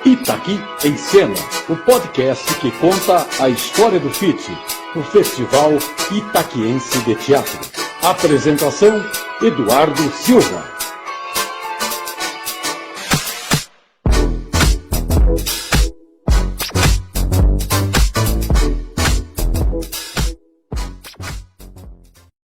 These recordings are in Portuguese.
Itaqui em Cena, o podcast que conta a história do FIT, o Festival Itaquiense de Teatro. Apresentação, Eduardo Silva.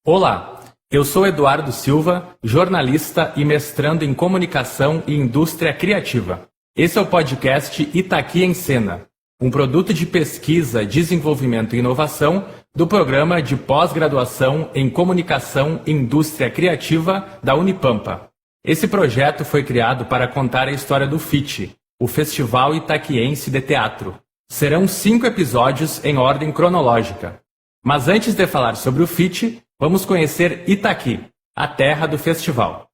Olá, eu sou Eduardo Silva, jornalista e mestrando em Comunicação e Indústria Criativa. Esse é o podcast Itaqui em Cena, um produto de pesquisa, desenvolvimento e inovação do Programa de Pós-Graduação em Comunicação e Indústria Criativa da Unipampa. Esse projeto foi criado para contar a história do FIT, o Festival Itaquiense de Teatro. Serão 5 episódios em ordem cronológica. Mas antes de falar sobre o FIT, vamos conhecer Itaqui, a terra do festival.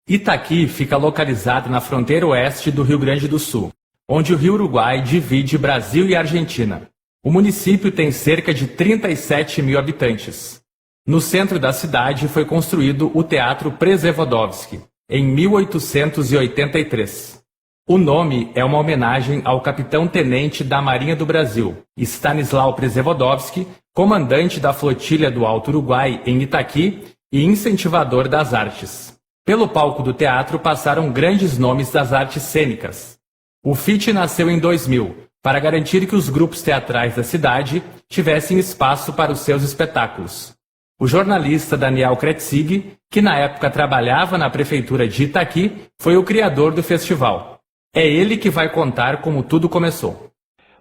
Itaqui fica localizado na fronteira oeste do Rio Grande do Sul, onde o Rio Uruguai divide Brasil e Argentina. O município tem cerca de 37 mil habitantes. No centro da cidade foi construído o Teatro Przewodzowski, em 1883. O nome é uma homenagem ao capitão-tenente da Marinha do Brasil, Stanislau Przewodzowski, comandante da flotilha do Alto Uruguai em Itaqui e incentivador das artes. Pelo palco do teatro passaram grandes nomes das artes cênicas. O FIT nasceu em 2000, para garantir que os grupos teatrais da cidade tivessem espaço para os seus espetáculos. O jornalista Daniel Kretzig, que na época trabalhava na prefeitura de Itaqui, foi o criador do festival. É ele que vai contar como tudo começou.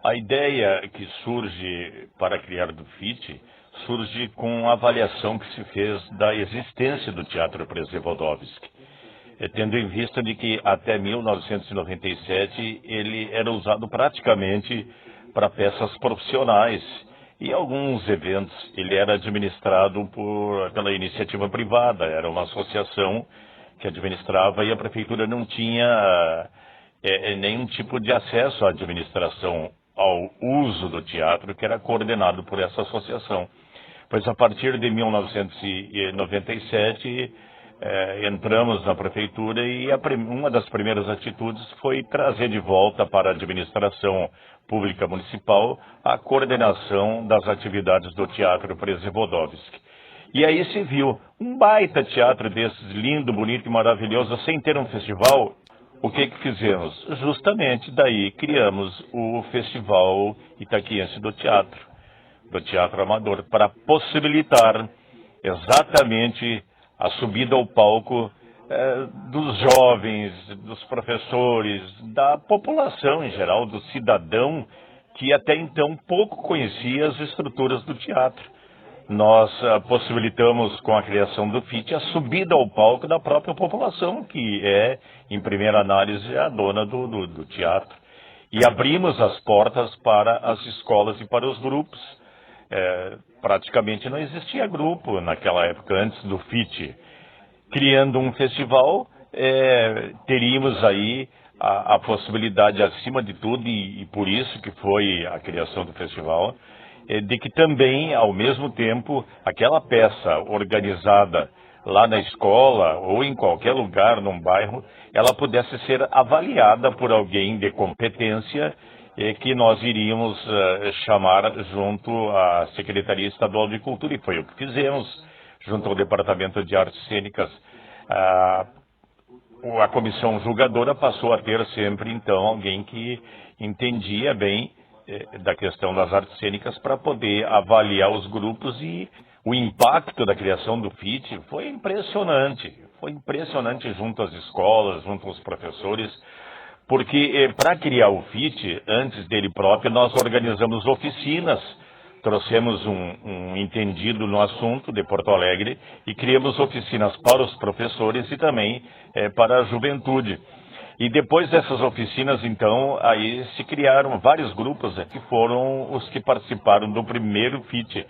A ideia que surge para criar do FIT surge com a avaliação que se fez da existência do Teatro Przewodzowski, tendo em vista de que até 1997 ele era usado praticamente para peças profissionais e alguns eventos ele era administrado pela iniciativa privada, era uma associação que administrava e a prefeitura não tinha nenhum tipo de acesso à administração, ao uso do teatro que era coordenado por essa associação. Pois a partir de 1997 entramos na prefeitura e uma das primeiras atitudes foi trazer de volta para a administração pública municipal a coordenação das atividades do Teatro Przewodzowski. E aí se viu um baita teatro desses, lindo, bonito e maravilhoso, sem ter um festival. O que fizemos? Justamente daí criamos o Festival Itaquiense do Teatro Amador, para possibilitar exatamente a subida ao palco dos jovens, dos professores, da população em geral, do cidadão que até então pouco conhecia as estruturas do teatro. Nós possibilitamos com a criação do FIT a subida ao palco da própria população, que é, em primeira análise, a dona do teatro. E abrimos as portas para as escolas e para os grupos. Praticamente não existia grupo naquela época, antes do FIT. Criando um festival, teríamos aí a possibilidade, acima de tudo, e por isso que foi a criação do festival, de que também, ao mesmo tempo, aquela peça organizada lá na escola ou em qualquer lugar, num bairro, ela pudesse ser avaliada por alguém de competência que nós iríamos chamar junto à Secretaria Estadual de Cultura, e foi o que fizemos, junto ao Departamento de Artes Cênicas. A comissão julgadora passou a ter sempre, então, alguém que entendia bem da questão das artes cênicas para poder avaliar os grupos, e o impacto da criação do FIT foi impressionante junto às escolas, junto aos professores, porque para criar o FIT, antes dele próprio, nós organizamos oficinas, trouxemos um entendido no assunto de Porto Alegre e criamos oficinas para os professores e também para a juventude. E depois dessas oficinas, então, aí se criaram vários grupos que foram os que participaram do primeiro FIT.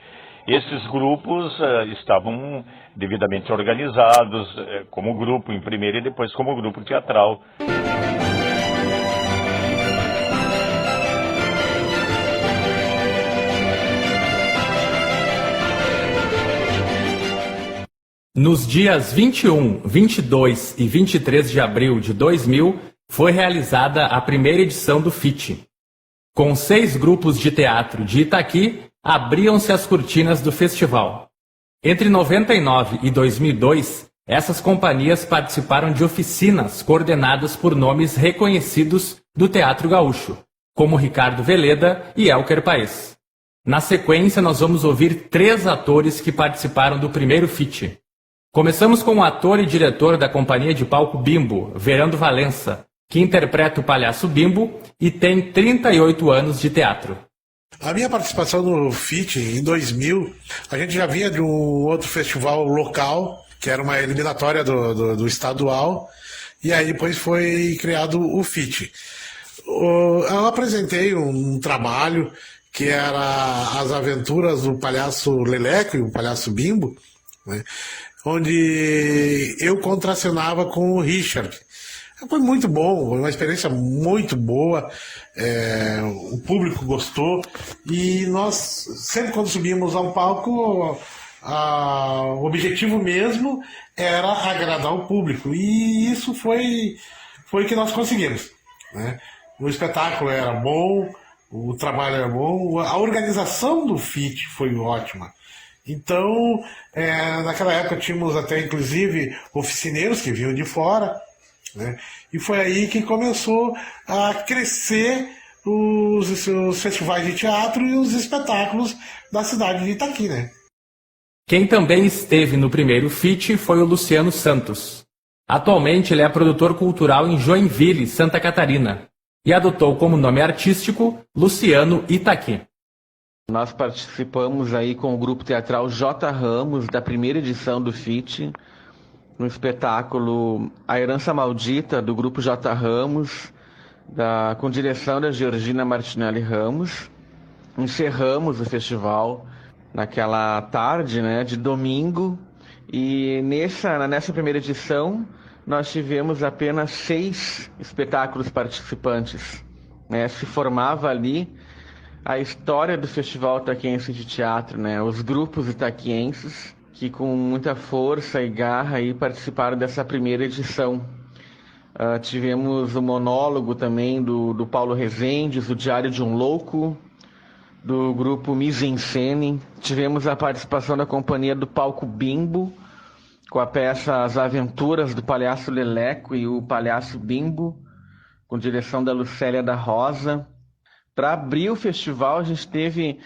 Esses grupos estavam devidamente organizados como grupo em primeiro e depois como grupo teatral. Nos dias 21, 22 e 23 de abril de 2000, foi realizada a primeira edição do FIT. Com 6 grupos de teatro de Itaqui, abriam-se as cortinas do festival. Entre 99 e 2002, essas companhias participaram de oficinas coordenadas por nomes reconhecidos do teatro gaúcho, como Ricardo Veleda e Elker Paes. Na sequência, nós vamos ouvir 3 atores que participaram do primeiro FIT. Começamos com o ator e diretor da companhia de palco Bimbo, Verando Valença, que interpreta o palhaço Bimbo e tem 38 anos de teatro. A minha participação no FIT, em 2000, a gente já vinha de um outro festival local, que era uma eliminatória do estadual, e aí depois foi criado o FIT. Eu apresentei um trabalho que era as aventuras do palhaço Leleco e o palhaço Bimbo, né, onde eu contracenava com o Richard. Foi muito bom, foi uma experiência muito boa, o público gostou, e nós, sempre quando subíamos ao palco, o objetivo mesmo era agradar o público, e isso foi o que nós conseguimos, né? O espetáculo era bom, o trabalho era bom, a organização do FIT foi ótima. Então, naquela época tínhamos até inclusive oficineiros que vinham de fora, né? E foi aí que começou a crescer os festivais de teatro e os espetáculos da cidade de Itaqui, né? Quem também esteve no primeiro FIT foi o Luciano Santos. Atualmente ele é produtor cultural em Joinville, Santa Catarina, e adotou como nome artístico Luciano Itaqui. Nós participamos aí com o grupo teatral J. Ramos da primeira edição do FIT, no espetáculo A Herança Maldita, do grupo J. Ramos, com direção da Georgina Martinelli Ramos. Encerramos o festival naquela tarde, né, de domingo, e nessa primeira edição nós tivemos apenas 6 espetáculos participantes, né? Se formava ali a história do Festival Itaquiense de Teatro, né? Os grupos itaquienses que com muita força e garra aí participaram dessa primeira edição. Tivemos o monólogo também do Paulo Rezendes, o Diário de um Louco, do grupo Mise en Scène. Tivemos a participação da companhia do palco Bimbo, com a peça As Aventuras do Palhaço Leleco e o Palhaço Bimbo, com direção da Lucélia da Rosa. Para abrir o festival, a gente teve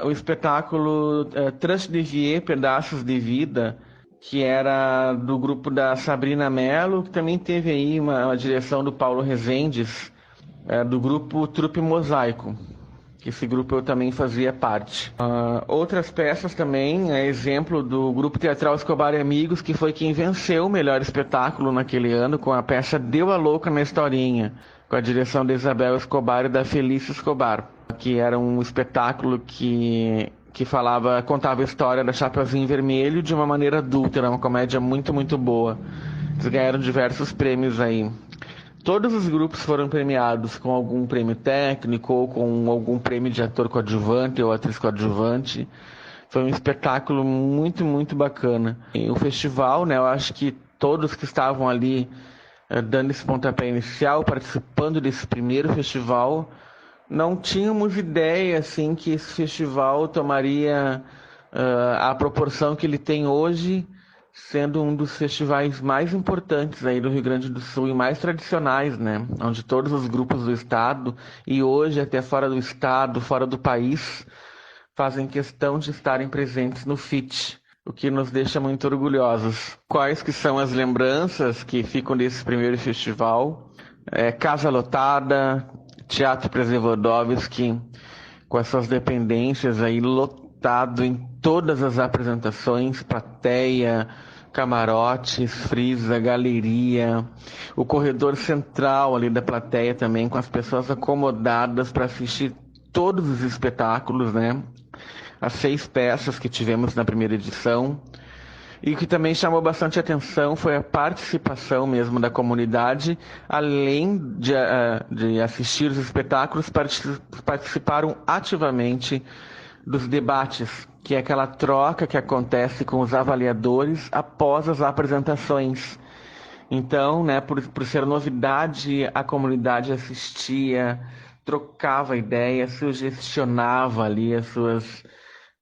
o espetáculo Tranche de Vie, Pedaços de Vida, que era do grupo da Sabrina Mello, que também teve aí uma direção do Paulo Rezendes, do grupo Trupe Mosaico, que esse grupo eu também fazia parte. Outras peças também, exemplo do grupo teatral Escobar e Amigos, que foi quem venceu o melhor espetáculo naquele ano, com a peça Deu a Louca na Historinha, com a direção de Isabel Escobar e da Felícia Escobar, que era um espetáculo que contava a história da Chapeuzinho Vermelho de uma maneira adulta, era uma comédia muito, muito boa. Eles ganharam diversos prêmios aí. Todos os grupos foram premiados com algum prêmio técnico ou com algum prêmio de ator coadjuvante ou atriz coadjuvante. Foi um espetáculo muito, muito bacana. E o festival, né, eu acho que todos que estavam ali dando esse pontapé inicial, participando desse primeiro festival, não tínhamos ideia assim, que esse festival tomaria a proporção que ele tem hoje, sendo um dos festivais mais importantes aí do Rio Grande do Sul e mais tradicionais, né? Onde todos os grupos do estado, e hoje até fora do estado, fora do país, fazem questão de estarem presentes no FIT, o que nos deixa muito orgulhosos. Quais que são as lembranças que ficam desse primeiro festival? Casa lotada, Teatro Przewodomski, com as suas dependências aí lotado em todas as apresentações, plateia, camarotes, frisa, galeria, o corredor central ali da plateia também, com as pessoas acomodadas para assistir todos os espetáculos, né? As 6 peças que tivemos na primeira edição. E o que também chamou bastante atenção foi a participação mesmo da comunidade. Além de assistir os espetáculos, participaram ativamente dos debates, que é aquela troca que acontece com os avaliadores após as apresentações. Então, né, por ser novidade, a comunidade assistia, trocava ideias, sugestionava ali as suas,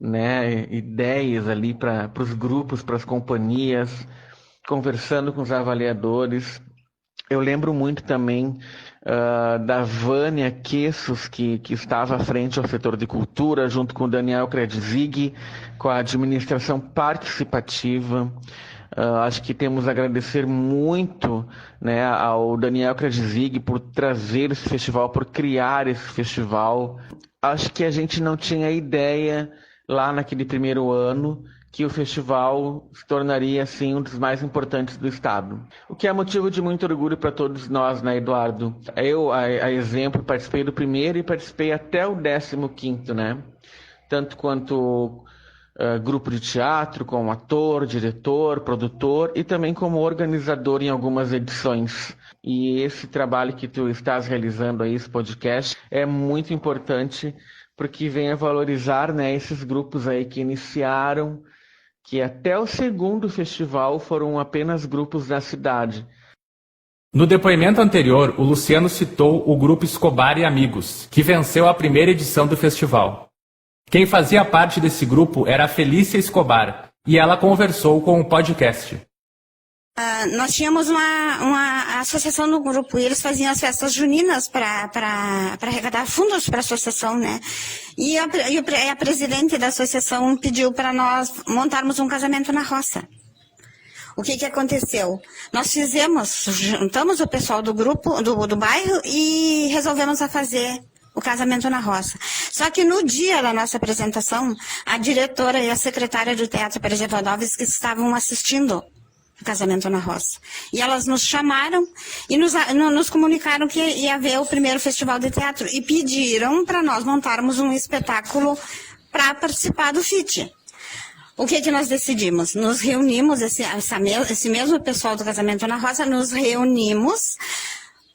né, ideias ali para os grupos, para as companhias, conversando com os avaliadores. Eu lembro muito também da Vânia Quessos, que estava à frente ao setor de cultura, junto com o Daniel Kredzig, com a administração participativa. Acho que temos a agradecer muito, né, ao Daniel Kredzig por trazer esse festival, por criar esse festival. Acho que a gente não tinha ideia lá naquele primeiro ano que o festival se tornaria assim um dos mais importantes do estado. O que é motivo de muito orgulho para todos nós, né, Eduardo? Eu, a exemplo, participei do primeiro e participei até o 15º, né? Tanto quanto grupo de teatro, como ator, diretor, produtor e também como organizador em algumas edições. E esse trabalho que tu estás realizando aí, esse podcast, é muito importante porque vem a valorizar, né, esses grupos aí que iniciaram, que até o segundo festival foram apenas grupos da cidade. No depoimento anterior, o Luciano citou o grupo Escobar e Amigos, que venceu a primeira edição do festival. Quem fazia parte desse grupo era a Felícia Escobar, e ela conversou com o podcast. Nós tínhamos uma associação no grupo, e eles faziam as festas juninas para arrecadar fundos para a associação, né? E a presidente da associação pediu para nós montarmos um casamento na roça. O que aconteceu? Nós juntamos o pessoal do grupo, do bairro, e resolvemos fazer o casamento na roça. Só que no dia da nossa apresentação, a diretora e a secretária do Teatro Presevodovski estavam assistindo o casamento na roça. E elas nos chamaram e nos comunicaram que ia haver o primeiro festival de teatro e pediram para nós montarmos um espetáculo para participar do FIT. O que nós decidimos? Nos reunimos, esse mesmo pessoal do casamento na roça, nos reunimos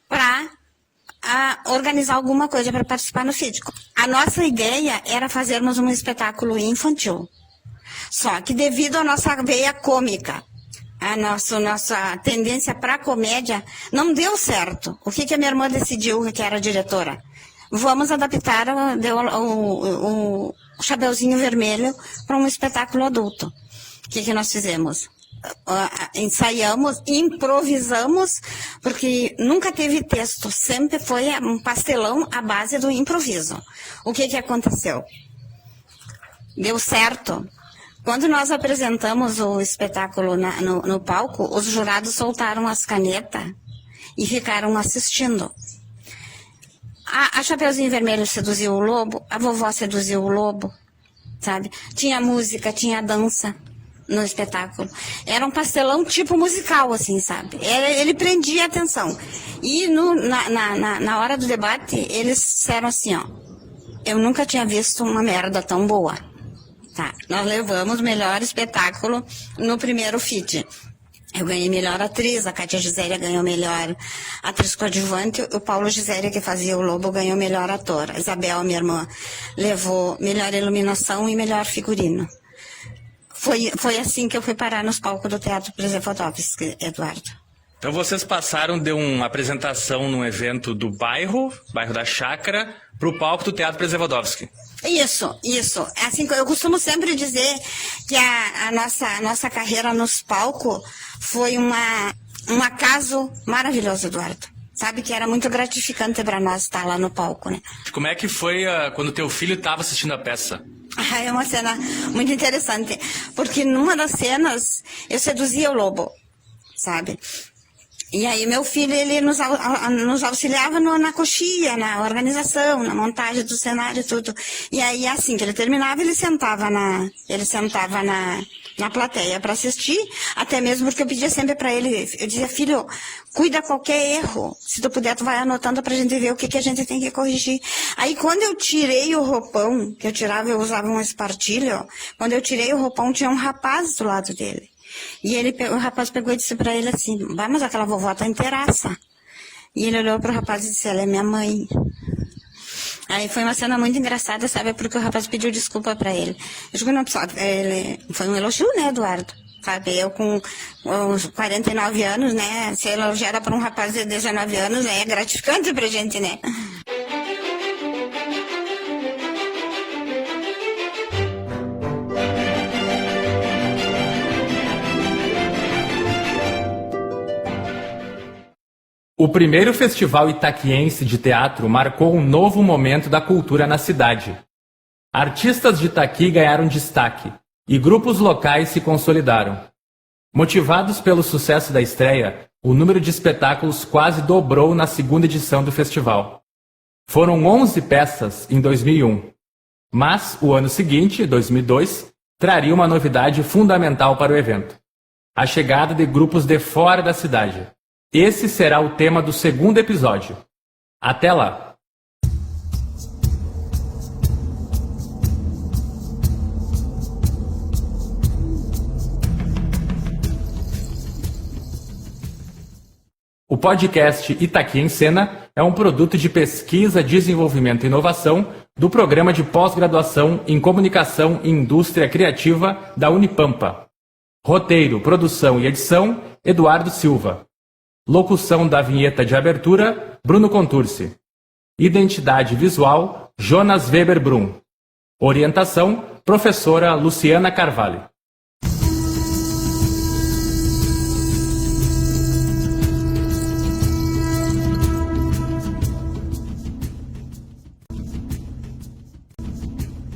para organizar alguma coisa para participar no FIT. A nossa ideia era fazermos um espetáculo infantil. Só que devido à nossa veia cômica, a nossa tendência para comédia, não deu certo. O que a minha irmã decidiu, que era diretora? Vamos adaptar o Chapeuzinho Vermelho para um espetáculo adulto. O que nós fizemos? Ensaiamos, improvisamos, porque nunca teve texto, sempre foi um pastelão à base do improviso. O que aconteceu? Deu certo. Quando nós apresentamos o espetáculo no palco, os jurados soltaram as canetas e ficaram assistindo. A Chapeuzinho Vermelho seduziu o lobo, a vovó seduziu o lobo, sabe? Tinha música, tinha dança no espetáculo. Era um pastelão tipo musical, assim, sabe? Ele prendia a atenção. E na hora do debate, eles disseram assim, ó, eu nunca tinha visto uma merda tão boa. Tá, nós levamos o melhor espetáculo no primeiro FIT. Eu ganhei melhor atriz, a Kátia Giséria ganhou melhor atriz coadjuvante, o Paulo Giséria, que fazia o Lobo, ganhou melhor ator. A Isabel, minha irmã, levou melhor iluminação e melhor figurino. Foi assim que eu fui parar nos palcos do Teatro Presevodovski, Eduardo. Então vocês passaram de uma apresentação num evento do bairro da Chácara, para o palco do Teatro Presevodovski. Isso. Assim, eu costumo sempre dizer que a nossa carreira nos palcos foi um acaso maravilhoso, Eduardo. Sabe que era muito gratificante para nós estar lá no palco, né? Como é que foi quando teu filho estava assistindo a peça? É uma cena muito interessante, porque numa das cenas eu seduzia o lobo, sabe? E aí meu filho, ele nos auxiliava na coxia, na organização, na montagem do cenário e tudo. E aí assim que ele terminava, ele sentava na plateia para assistir, até mesmo porque eu pedia sempre para ele, eu dizia, filho, cuida qualquer erro, se tu puder tu vai anotando pra gente ver o que a gente tem que corrigir. Aí quando eu tirei o roupão, que eu usava um espartilho, quando eu tirei o roupão tinha um rapaz do lado dele. E o rapaz pegou e disse pra ele assim, mas aquela vovó tá inteiraça. E ele olhou pro rapaz e disse, ela é minha mãe. Aí foi uma cena muito engraçada, sabe? Porque o rapaz pediu desculpa pra ele. Eu digo, não, pessoal, foi um elogio, né, Eduardo? Sabe, eu com os 49 anos, né, ser elogiada por um rapaz de 19 anos é gratificante pra gente, né? O primeiro Festival Itaquiense de Teatro marcou um novo momento da cultura na cidade. Artistas de Itaqui ganharam destaque e grupos locais se consolidaram. Motivados pelo sucesso da estreia, o número de espetáculos quase dobrou na segunda edição do festival. Foram 11 peças em 2001. Mas o ano seguinte, 2002, traria uma novidade fundamental para o evento: a chegada de grupos de fora da cidade. Esse será o tema do segundo episódio. Até lá! O podcast Itaqui em Cena é um produto de pesquisa, desenvolvimento e inovação do Programa de Pós-Graduação em Comunicação e Indústria Criativa da Unipampa. Roteiro, produção e edição, Eduardo Silva. Locução da vinheta de abertura, Bruno Contursi. Identidade visual, Jonas Weber Brum. Orientação, professora Luciana Carvalho.